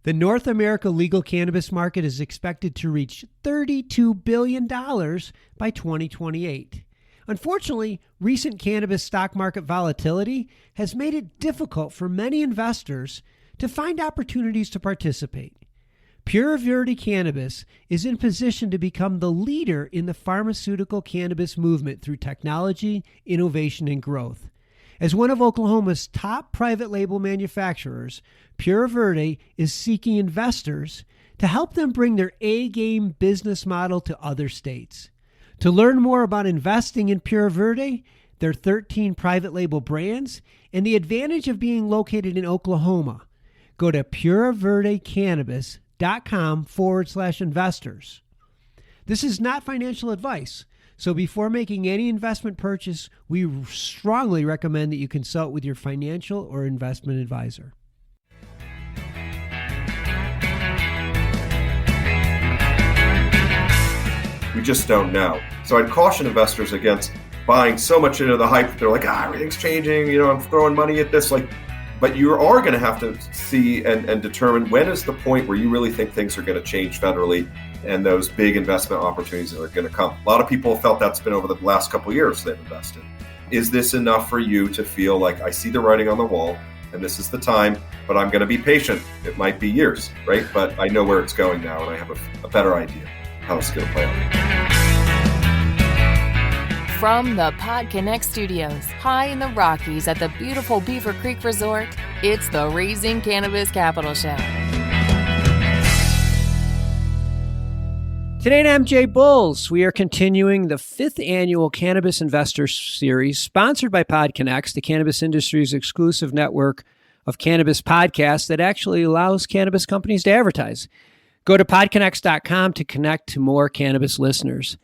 The North America legal cannabis market is expected to reach $32 billion by 2028. Unfortunately, recent cannabis stock market volatility has made it difficult for many investors to find opportunities to participate. Pure Verde Cannabis is in position to become the leader in the pharmaceutical cannabis movement through technology, innovation, and growth. As one of Oklahoma's top private label manufacturers, Pure Verde is seeking investors to help them bring their A-game business model to other states. To learn more about investing in Pure Verde, their 13 private label brands, and the advantage of being located in Oklahoma, go to pureverdecannabis.com/investors. This is not financial advice, so before making any investment purchase, we strongly recommend that you consult with your financial or investment advisor. We just don't know. So I'd caution investors against buying so much into the hype. They're like, everything's changing. I'm throwing money at this. But you are going to have to see and determine when is the point where you really think things are going to change federally and those big investment opportunities that are going to come. A lot of people have felt that's been over the last couple of years they've invested. Is this enough for you to feel like I see the writing on the wall and this is the time, but I'm going to be patient? It might be years, right? But I know where it's going now and I have a better idea how it's going to play out. From the PodConx studios, high in the Rockies at the beautiful Beaver Creek Resort, it's the Raising Cannabis Capital Show. Today at MJ Bulls, we are continuing the 5th annual Cannabis Investor Series sponsored by PodConx, the cannabis industry's exclusive network of cannabis podcasts that actually allows cannabis companies to advertise. Go to podconx.com to connect to more cannabis listeners.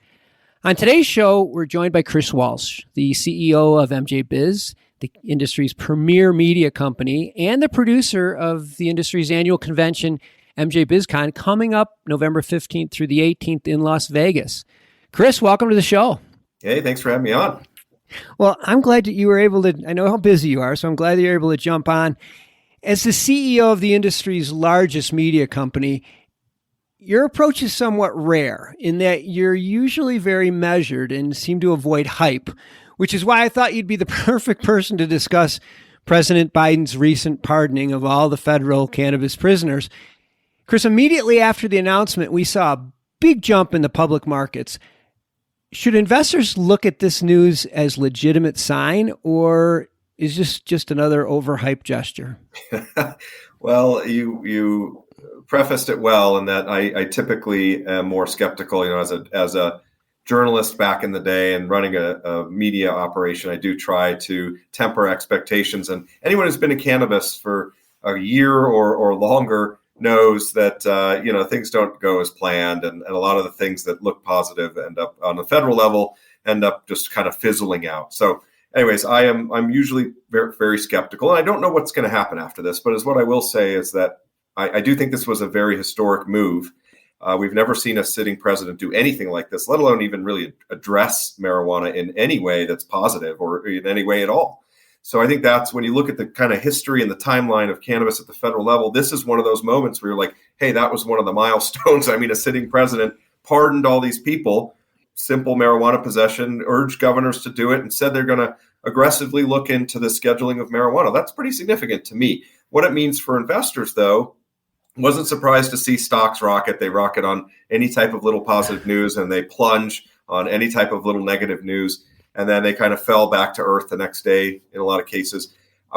On today's show, we're joined by Chris Walsh, the CEO of mjbiz, the industry's premier media company, and the producer of the industry's annual convention, mjbiz-con, coming up November 15th through the 18th in Las Vegas. Chris, welcome to the show. Hey, thanks for having me on. Well, I'm glad that you were able to, I know how busy you are, so I'm glad that you're able to jump on. As the CEO of the industry's largest media company, your approach is somewhat rare in that you're usually very measured and seem to avoid hype, which is why I thought you'd be the perfect person to discuss President Biden's recent pardoning of all the federal cannabis prisoners. Chris, immediately after the announcement, we saw a big jump in the public markets. Should investors look at this news as legitimate sign, or is this just another overhyped gesture? Well, you prefaced it well in that I typically am more skeptical, as a journalist back in the day and running a media operation. I do try to temper expectations, and anyone who's been in cannabis for a year or longer knows that things don't go as planned, and a lot of the things that look positive end up on the federal level end up just kind of fizzling out. So anyways, I'm usually very, very skeptical, and I don't know what's going to happen after this, but what I will say is that I do think this was a very historic move. We've never seen a sitting president do anything like this, let alone even really address marijuana in any way that's positive or in any way at all. So I think that's when you look at the kind of history and the timeline of cannabis at the federal level, this is one of those moments where you're like, hey, that was one of the milestones. I mean, a sitting president pardoned all these people, simple marijuana possession, urged governors to do it, and said they're going to aggressively look into the scheduling of marijuana. That's pretty significant to me. What it means for investors, though, wasn't surprised to see stocks rocket. They rocket on any type of little positive news, and they plunge on any type of little negative news. And then they kind of fell back to earth the next day in a lot of cases.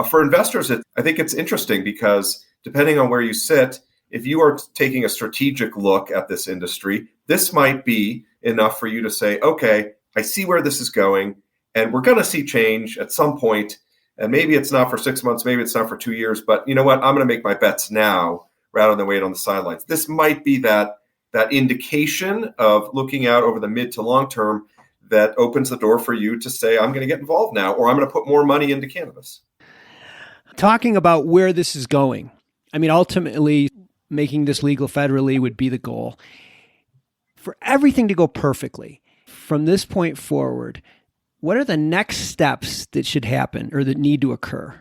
For investors, I think it's interesting because depending on where you sit, if you are taking a strategic look at this industry, this might be enough for you to say, okay, I see where this is going, and we're going to see change at some point. And maybe it's not for 6 months, maybe it's not for 2 years, but you know what? I'm going to make my bets now rather than wait on the sidelines. This might be that indication of looking out over the mid to long term that opens the door for you to say, I'm going to get involved now, or I'm going to put more money into cannabis. Talking about where this is going, I mean, ultimately, making this legal federally would be the goal. For everything to go perfectly, from this point forward, what are the next steps that should happen or that need to occur?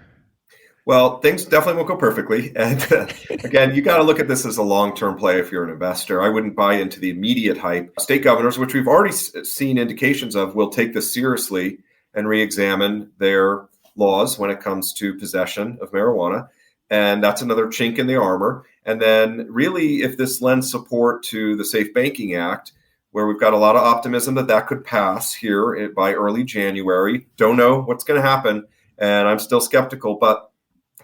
Well, things definitely won't go perfectly. And again, you got to look at this as a long-term play if you're an investor. I wouldn't buy into the immediate hype. State governors, which we've already seen indications of, will take this seriously and re-examine their laws when it comes to possession of marijuana. And that's another chink in the armor. And then really, if this lends support to the Safe Banking Act, where we've got a lot of optimism that that could pass here by early January, don't know what's going to happen. And I'm still skeptical, but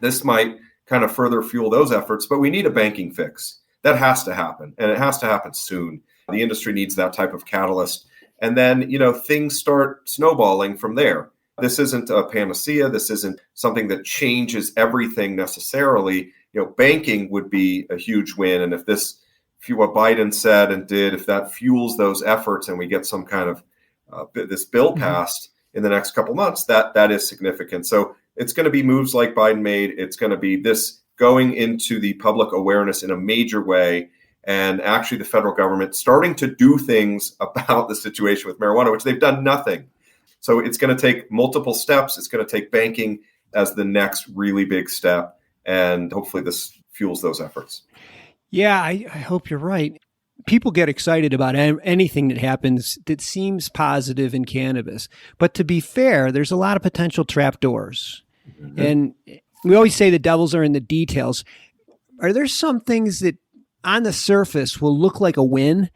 this might kind of further fuel those efforts. But we need a banking fix. That has to happen. And it has to happen soon. The industry needs that type of catalyst. And then, things start snowballing from there. This isn't a panacea. This isn't something that changes everything necessarily. Banking would be a huge win. And if what Biden said and did, if that fuels those efforts and we get some kind of this bill passed in the next couple months, that is significant. So it's going to be moves like Biden made. It's going to be this going into the public awareness in a major way. And actually the federal government starting to do things about the situation with marijuana, which they've done nothing. So it's going to take multiple steps. It's going to take banking as the next really big step. And hopefully this fuels those efforts. Yeah, I hope you're right. People get excited about anything that happens that seems positive in cannabis. But to be fair, there's a lot of potential trapdoors. Mm-hmm. And we always say the devils are in the details. Are there some things that on the surface will look like a win,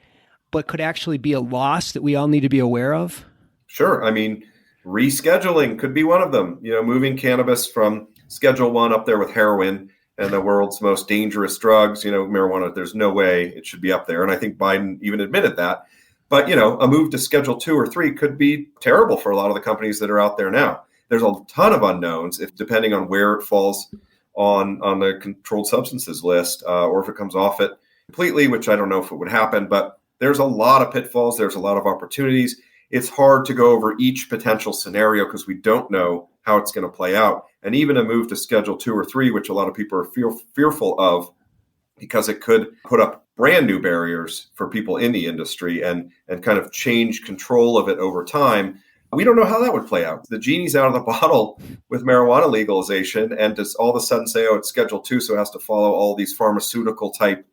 but could actually be a loss that we all need to be aware of? Sure. I mean, rescheduling could be one of them. Moving cannabis from Schedule 1 up there with heroin and the world's most dangerous drugs, marijuana, there's no way it should be up there. And I think Biden even admitted that. But, a move to Schedule 2 or 3 could be terrible for a lot of the companies that are out there now. There's a ton of unknowns, depending on where it falls on the controlled substances list, or if it comes off it completely, which I don't know if it would happen. But there's a lot of pitfalls. There's a lot of opportunities. It's hard to go over each potential scenario because we don't know how it's going to play out. And even a move to Schedule 2 or 3, which a lot of people are fearful of, because it could put up brand new barriers for people in the industry and kind of change control of it over time. We don't know how that would play out. The genie's out of the bottle with marijuana legalization, and to all of a sudden say, it's Schedule 2, so it has to follow all these pharmaceutical type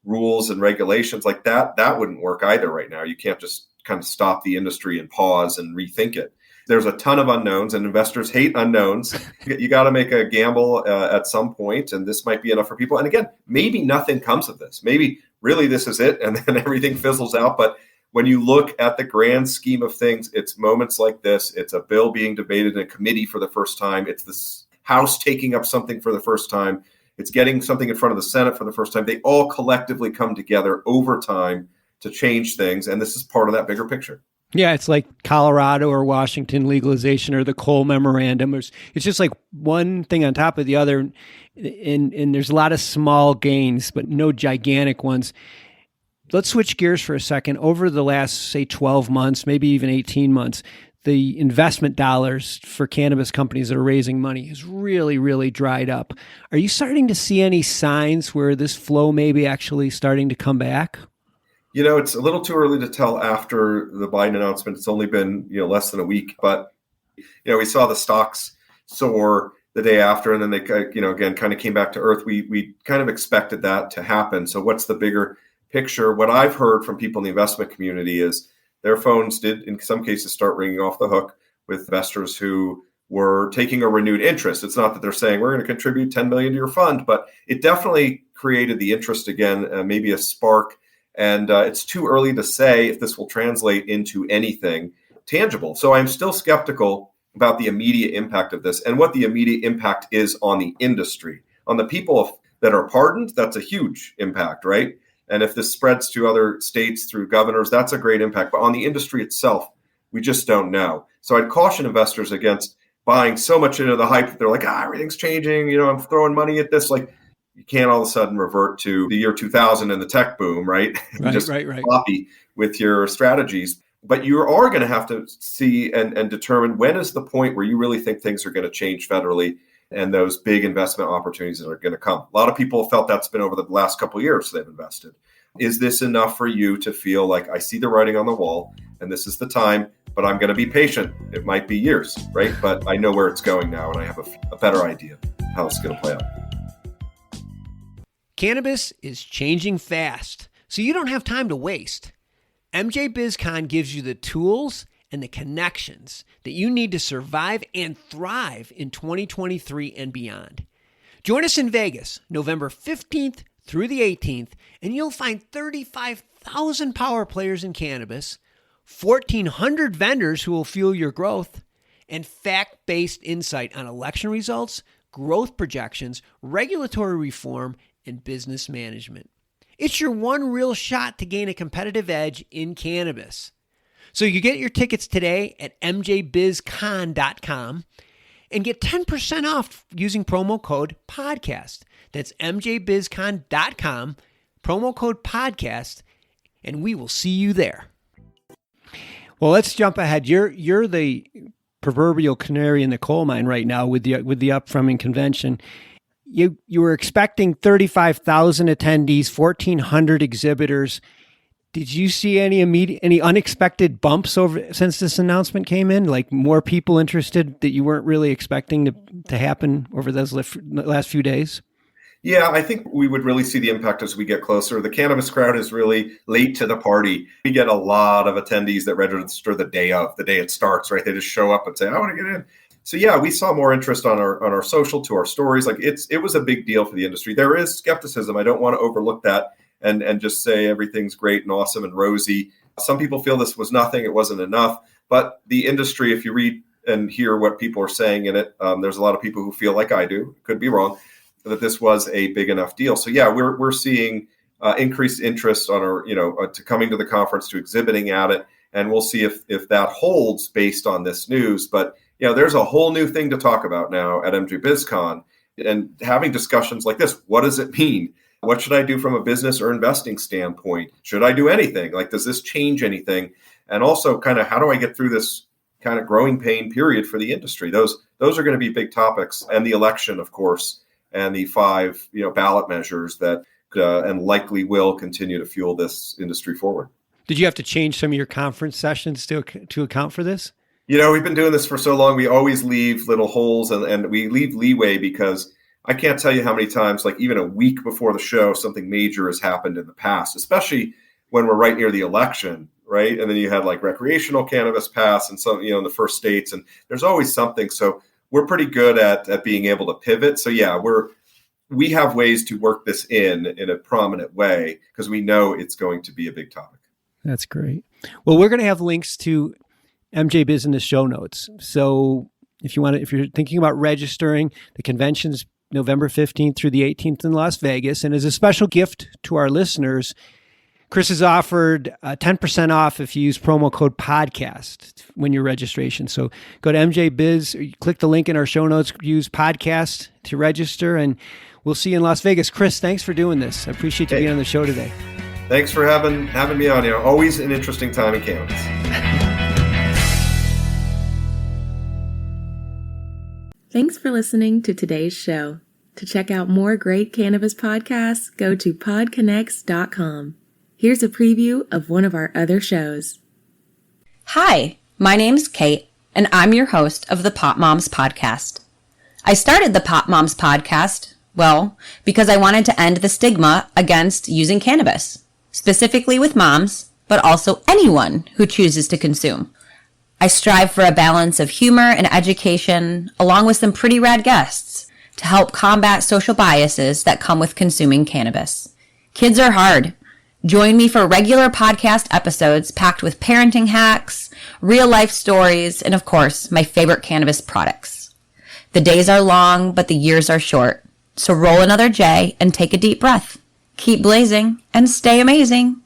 rules and regulations like that. That wouldn't work either right now. You can't just kind of stop the industry and pause and rethink it. There's a ton of unknowns, and investors hate unknowns. You got to make a gamble at some point, and this might be enough for people. And again, maybe nothing comes of this. Maybe really this is it, and then everything fizzles out. But when you look at the grand scheme of things, it's moments like this. It's a bill being debated in a committee for the first time. It's the House taking up something for the first time. It's getting something in front of the Senate for the first time. They all collectively come together over time to change things. And this is part of that bigger picture. Yeah, it's like Colorado or Washington legalization or the Cole memorandum. It's just like one thing on top of the other. And there's a lot of small gains, but no gigantic ones. Let's switch gears for a second. Over the last, say, 12 months, maybe even 18 months, the investment dollars for cannabis companies that are raising money has really, really dried up. Are you starting to see any signs where this flow may be actually starting to come back? It's a little too early to tell after the Biden announcement. It's only been, less than a week, but, we saw the stocks soar the day after, and then they, again, kind of came back to earth. We kind of expected that to happen. So what's the bigger picture? What I've heard from people in the investment community is their phones did, in some cases, start ringing off the hook with investors who were taking a renewed interest. It's not that they're saying we're going to contribute $10 million to your fund, but it definitely created the interest again, maybe a spark. And it's too early to say if this will translate into anything tangible. So I'm still skeptical about the immediate impact of this and what the immediate impact is on the industry. On the people that are pardoned, that's a huge impact, right? And if this spreads to other states through governors, that's a great impact. But on the industry itself, we just don't know. So I'd caution investors against buying so much into the hype that they're like, everything's changing. I'm throwing money at this. Like, you can't all of a sudden revert to the year 2000 and the tech boom, right? Right. Copy with your strategies. But you are going to have to see and determine when is the point where you really think things are going to change federally and those big investment opportunities that are going to come. A lot of people felt that's been over the last couple of years they've invested. Is this enough for you to feel like I see the writing on the wall and this is the time but I'm going to be patient. It might be years, right? But I know where it's going now, and I have a better idea how it's going to play out. Cannabis is changing fast, so you don't have time to waste. MJBizCon gives you the tools and the connections that you need to survive and thrive in 2023 and beyond. Join us in Vegas, November 15th through the 18th, and you'll find 35,000 power players in cannabis, 1,400 vendors who will fuel your growth, and fact-based insight on election results, growth projections, regulatory reform, and business management. It's your one real shot to gain a competitive edge in cannabis. So you get your tickets today at mjbiz-con.com and get 10% off using promo code PODCAST. That's mjbiz-con.com, promo code PODCAST, and we will see you there. Well, let's jump ahead. You're the proverbial canary in the coal mine right now with the upcoming convention. You were expecting 35,000 attendees, 1,400 exhibitors. Did you see any unexpected bumps since this announcement came in? Like more people interested that you weren't really expecting to happen over those last few days? Yeah, I think we would really see the impact as we get closer. The cannabis crowd is really late to the party. We get a lot of attendees that register the day it starts, right? They just show up and say, I want to get in. So yeah, we saw more interest on our social, to our stories. Like it was a big deal for the industry. There is skepticism. I don't want to overlook that and just say everything's great and awesome and rosy. Some people feel this was nothing. It wasn't enough. But the industry, if you read and hear what people are saying in it, there's a lot of people who feel like I do, could be wrong, that this was a big enough deal. So yeah, we're seeing increased interest on our, to coming to the conference, to exhibiting at it. And we'll see if that holds based on this news. But there's a whole new thing to talk about now at mjbizcon, and having discussions like this. What does it mean? What should I do from a business or investing standpoint? Should I do anything? Like, does this change anything? And also kind of how do I get through this kind of growing pain period for the industry? Those are going to be big topics, and the election, of course, and the 5 ballot measures that and likely will continue to fuel this industry forward. Did you have to change some of your conference sessions to account for this? We've been doing this for so long. We always leave little holes and we leave leeway, because I can't tell you how many times, like even a week before the show, something major has happened in the past, especially when we're right near the election, right? And then you had like recreational cannabis pass and some, in the first states, and there's always something. So we're pretty good at being able to pivot. So yeah, we have ways to work this in a prominent way because we know it's going to be a big topic. That's great. Well, we're going to have links to MJBiz in the show notes. So if you're thinking about registering, the convention's November 15th through the 18th in Las Vegas. And as a special gift to our listeners, Chris has offered 10% off if you use promo code PODCAST when your registration. So go to MJBiz, click the link in our show notes, use podcast to register, and we'll see you in Las Vegas. Chris, thanks for doing this. I appreciate you being on the show today. Thanks for having me on. Always an interesting time in cannabis. Thanks for listening to today's show. To check out more great cannabis podcasts, go to PodConx.com. Here's a preview of one of our other shows. Hi, my name's Kate, and I'm your host of the Pop Moms Podcast. I started the Pop Moms Podcast, because I wanted to end the stigma against using cannabis, specifically with moms, but also anyone who chooses to consume. I strive for a balance of humor and education, along with some pretty rad guests, to help combat social biases that come with consuming cannabis. Kids are hard. Join me for regular podcast episodes packed with parenting hacks, real-life stories, and of course, my favorite cannabis products. The days are long, but the years are short. So roll another J and take a deep breath. Keep blazing and stay amazing.